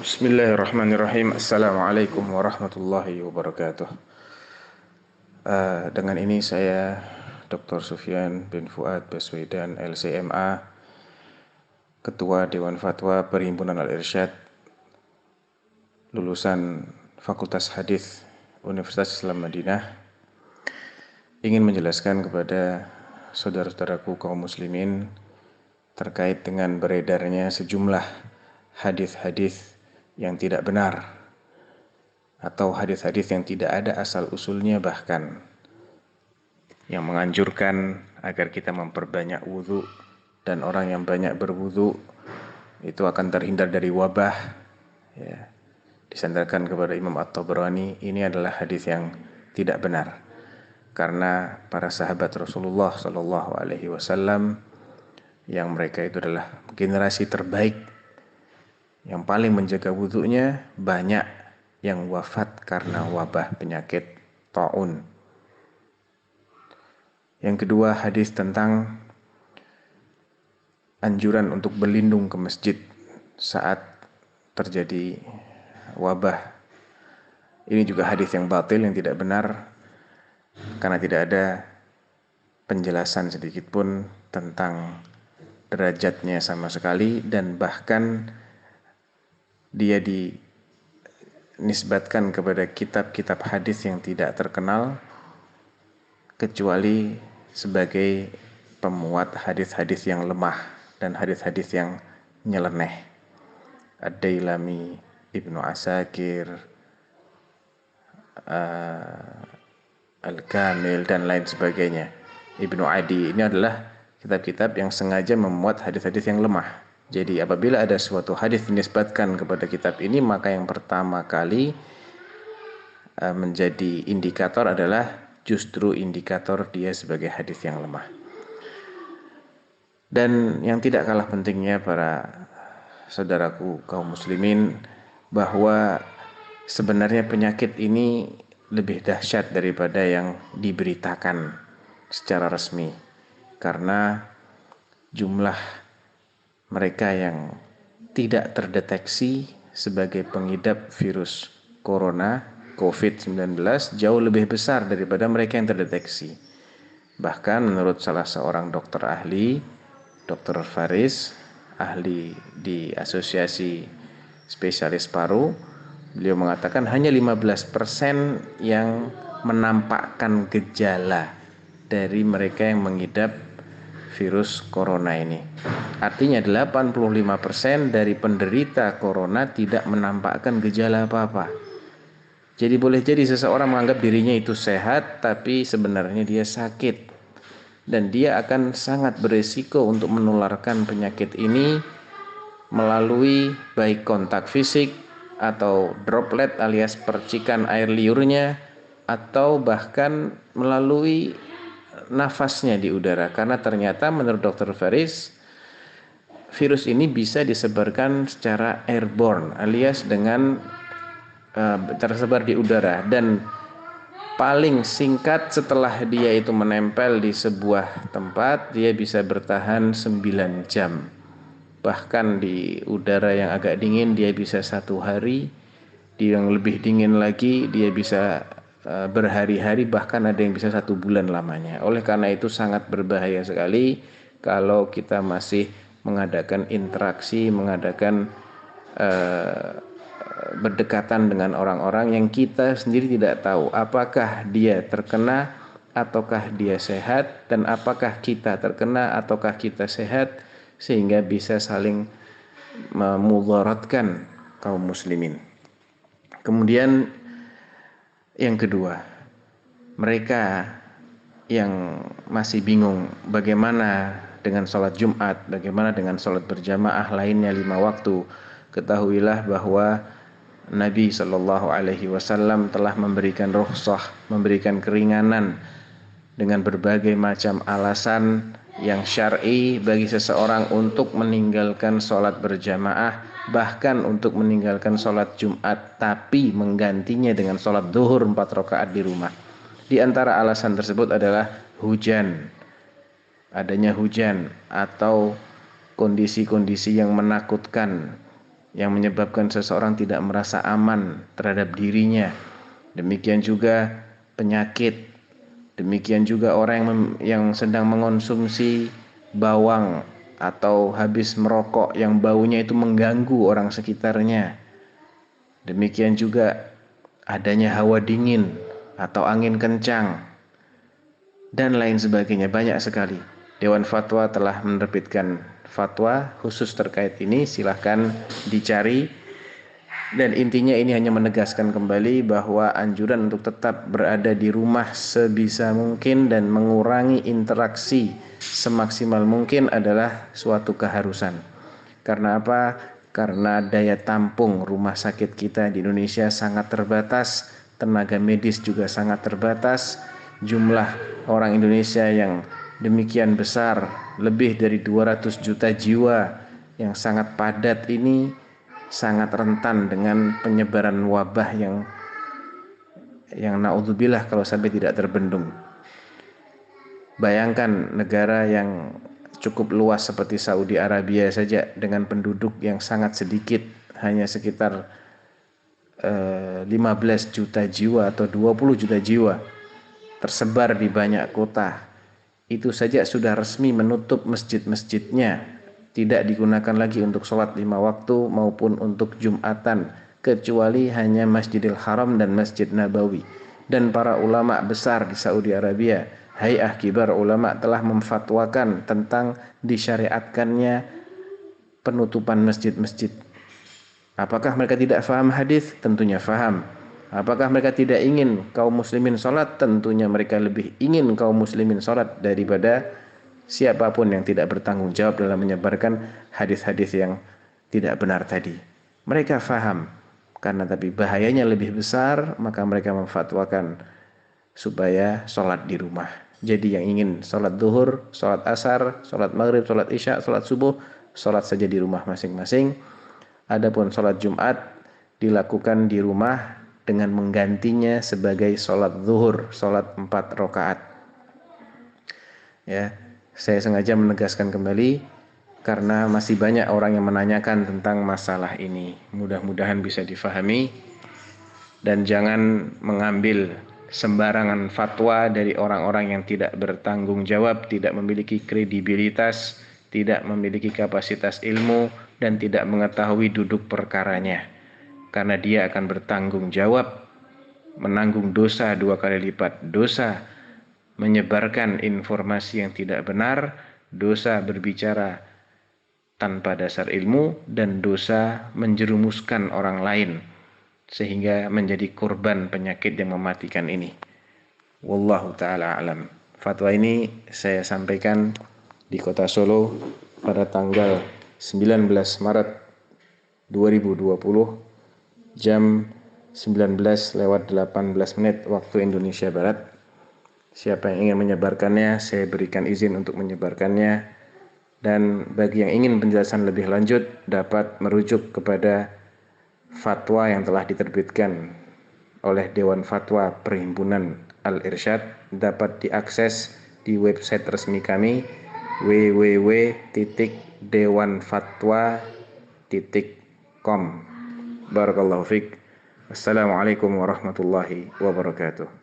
Bismillahirrahmanirrahim. Assalamualaikum warahmatullahi wabarakatuh. Dengan ini saya Dr. Sufyan bin Fuad Baswedan LCMA, Ketua Dewan Fatwa Perhimpunan Al-Irsyad, lulusan Fakultas Hadis Universitas Islam Madinah, ingin menjelaskan kepada saudara-saudaraku kaum muslimin terkait dengan beredarnya sejumlah hadis-hadis yang tidak benar atau hadis-hadis yang tidak ada asal usulnya, bahkan yang menganjurkan agar kita memperbanyak wudhu, dan orang yang banyak berwudhu itu akan terhindar dari wabah, ya. Disandarkan kepada Imam At-Tabrani. Ini adalah hadis yang tidak benar, karena para sahabat Rasulullah Shallallahu Alaihi Wasallam yang mereka itu adalah generasi terbaik, yang paling menjaga wudhunya, banyak yang wafat karena wabah penyakit taun. Yang kedua, hadis tentang anjuran untuk berlindung ke masjid saat terjadi wabah. Ini juga hadis yang batil, yang tidak benar, karena tidak ada penjelasan sedikit pun tentang derajatnya sama sekali, dan bahkan dia dinisbatkan kepada kitab-kitab hadis yang tidak terkenal kecuali sebagai pemuat hadis-hadis yang lemah dan hadis-hadis yang nyeleneh. Ad-Dailami, Ibnu Asakir, Al-Kamil, dan lain sebagainya, Ibnu Adi. Ini adalah kitab-kitab yang sengaja memuat hadis-hadis yang lemah. Jadi apabila ada suatu hadis dinisbatkan kepada kitab ini, maka yang pertama kali menjadi indikator adalah justru indikator dia sebagai hadis yang lemah. Dan yang tidak kalah pentingnya para saudaraku kaum muslimin, bahwa sebenarnya penyakit ini lebih dahsyat daripada yang diberitakan secara resmi, karena jumlah mereka yang tidak terdeteksi sebagai pengidap virus corona COVID-19 jauh lebih besar daripada mereka yang terdeteksi. Bahkan menurut salah seorang dokter ahli, Dr. Faris, ahli di Asosiasi Spesialis Paru, beliau mengatakan hanya 15% yang menampakkan gejala dari mereka yang mengidap virus corona ini. Artinya 85% dari penderita corona tidak menampakkan gejala apa-apa. Jadi boleh jadi seseorang menganggap dirinya itu sehat, tapi sebenarnya dia sakit, dan dia akan sangat beresiko untuk menularkan penyakit ini melalui baik kontak fisik atau droplet alias percikan air liurnya, atau bahkan melalui nafasnya di udara. Karena ternyata menurut Dr. Faris, virus ini bisa disebarkan secara airborne alias dengan tersebar di udara, dan paling singkat setelah dia itu menempel di sebuah tempat, dia bisa bertahan 9 jam. Bahkan di udara yang agak dingin dia bisa 1 hari, di yang lebih dingin lagi dia bisa berhari-hari, bahkan ada yang bisa 1 bulan lamanya. Oleh karena itu sangat berbahaya sekali kalau kita masih mengadakan interaksi, mengadakan berdekatan dengan orang-orang yang kita sendiri tidak tahu apakah dia terkena ataukah dia sehat, dan apakah kita terkena ataukah kita sehat, sehingga bisa saling memudaratkan kaum muslimin. Kemudian yang kedua, mereka yang masih bingung bagaimana dengan sholat Jumat, bagaimana dengan sholat berjamaah lainnya 5 waktu, ketahuilah bahwa Nabi Shallallahu Alaihi Wasallam telah memberikan rukhsah, memberikan keringanan dengan berbagai macam alasan yang syar'i bagi seseorang untuk meninggalkan sholat berjamaah, bahkan untuk meninggalkan sholat Jumat, tapi menggantinya dengan sholat zuhur 4 rakaat di rumah. Di antara alasan tersebut adalah hujan, adanya hujan atau kondisi-kondisi yang menakutkan yang menyebabkan seseorang tidak merasa aman terhadap dirinya. Demikian juga penyakit. Demikian juga orang yang sedang mengonsumsi bawang atau habis merokok yang baunya itu mengganggu orang sekitarnya. Demikian juga adanya hawa dingin atau angin kencang dan lain sebagainya, banyak sekali. Dewan Fatwa telah menerbitkan fatwa khusus terkait ini, silahkan dicari. Dan intinya ini hanya menegaskan kembali bahwa anjuran untuk tetap berada di rumah sebisa mungkin dan mengurangi interaksi semaksimal mungkin adalah suatu keharusan. Karena apa? Karena daya tampung rumah sakit kita di Indonesia sangat terbatas, tenaga medis juga sangat terbatas, jumlah orang Indonesia yang demikian besar, lebih dari 200 juta jiwa yang sangat padat ini sangat rentan dengan penyebaran wabah yang naudzubillah kalau sampai tidak terbendung. Bayangkan negara yang cukup luas seperti Saudi Arabia saja dengan penduduk yang sangat sedikit, hanya sekitar 15 juta jiwa atau 20 juta jiwa tersebar di banyak kota. Itu saja sudah resmi menutup masjid-masjidnya, tidak digunakan lagi untuk sholat 5 waktu maupun untuk Jumatan, kecuali hanya Masjidil Haram dan Masjid Nabawi. Dan para ulama besar di Saudi Arabia, Hay'ah Kibar Ulama, telah memfatwakan tentang disyariatkannya penutupan masjid-masjid. Apakah mereka tidak faham hadis? Tentunya faham. Apakah mereka tidak ingin kaum muslimin sholat? Tentunya mereka lebih ingin kaum muslimin sholat daripada siapapun yang tidak bertanggung jawab dalam menyebarkan hadis-hadis yang tidak benar tadi. Mereka faham, karena tapi bahayanya lebih besar, maka mereka memfatwakan supaya sholat di rumah. Jadi yang ingin sholat duhur, sholat asar, sholat maghrib, sholat isya, sholat subuh, sholat saja di rumah masing-masing. Adapun sholat Jumat dilakukan di rumah dengan menggantinya sebagai sholat zuhur, sholat 4 rakaat. Ya, saya sengaja menegaskan kembali karena masih banyak orang yang menanyakan tentang masalah ini. Mudah-mudahan bisa difahami dan jangan mengambil sembarangan fatwa dari orang-orang yang tidak bertanggung jawab, tidak memiliki kredibilitas, tidak memiliki kapasitas ilmu, dan tidak mengetahui duduk perkaranya. Karena dia akan bertanggung jawab, menanggung dosa 2 kali lipat. Dosa menyebarkan informasi yang tidak benar, dosa berbicara tanpa dasar ilmu, dan dosa menjerumuskan orang lain sehingga menjadi korban penyakit yang mematikan ini. Wallahu ta'ala alam. Fatwa ini saya sampaikan di Kota Solo pada tanggal 19 Maret 2020 jam 19:18 waktu Indonesia Barat. Siapa yang ingin menyebarkannya, saya berikan izin untuk menyebarkannya. Dan bagi yang ingin penjelasan lebih lanjut, dapat merujuk kepada fatwa yang telah diterbitkan oleh Dewan Fatwa Perhimpunan Al-Irsyad, dapat diakses di website resmi kami www.dewanfatwa.com. Barakallahu fiik. Assalamualaikum warahmatullahi wabarakatuh.